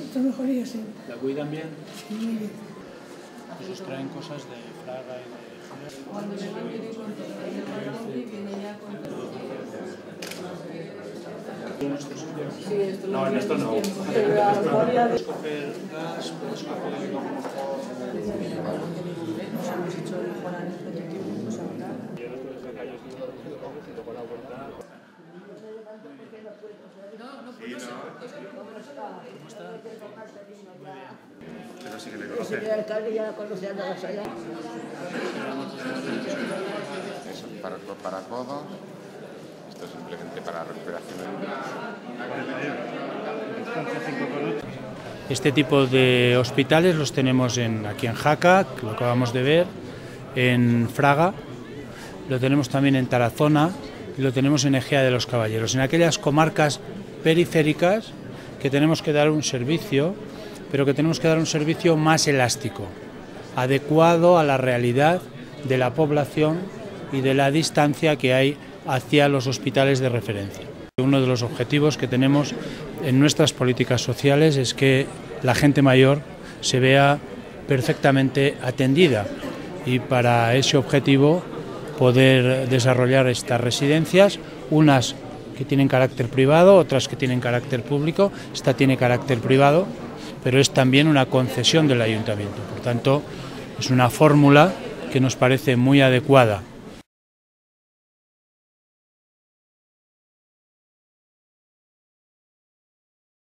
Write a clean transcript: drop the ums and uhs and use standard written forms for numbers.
Esta mejoría, sí. ¿La cuidan bien? Sí, muy bien. Pues os traen cosas de Fraga y de... Cuando se van viene con viene ya con sí, esto no, en esto no. Pero la memoria de... Puedes coger gas, puedes coger a lo mejor... Nos hemos hecho mejorar el prototipo, pues ahora... Pero sí que le conoce. El alcalde ya la conoce, anda más allá. Eso, para codos. Esto es simplemente para recuperación. Este tipo de hospitales los tenemos aquí en Jaca, que lo acabamos de ver, en Fraga, lo tenemos también en Tarazona y lo tenemos en Ejea de los Caballeros, en aquellas comarcas periféricas que tenemos que dar un servicio, pero que tenemos que dar un servicio más elástico, adecuado a la realidad de la población y de la distancia que hay hacia los hospitales de referencia. Uno de los objetivos que tenemos en nuestras políticas sociales es que la gente mayor se vea perfectamente atendida y para ese objetivo poder desarrollar estas residencias, unas que tienen carácter privado, otras que tienen carácter público. Esta tiene carácter privado, pero es también una concesión del ayuntamiento. Por tanto, es una fórmula que nos parece muy adecuada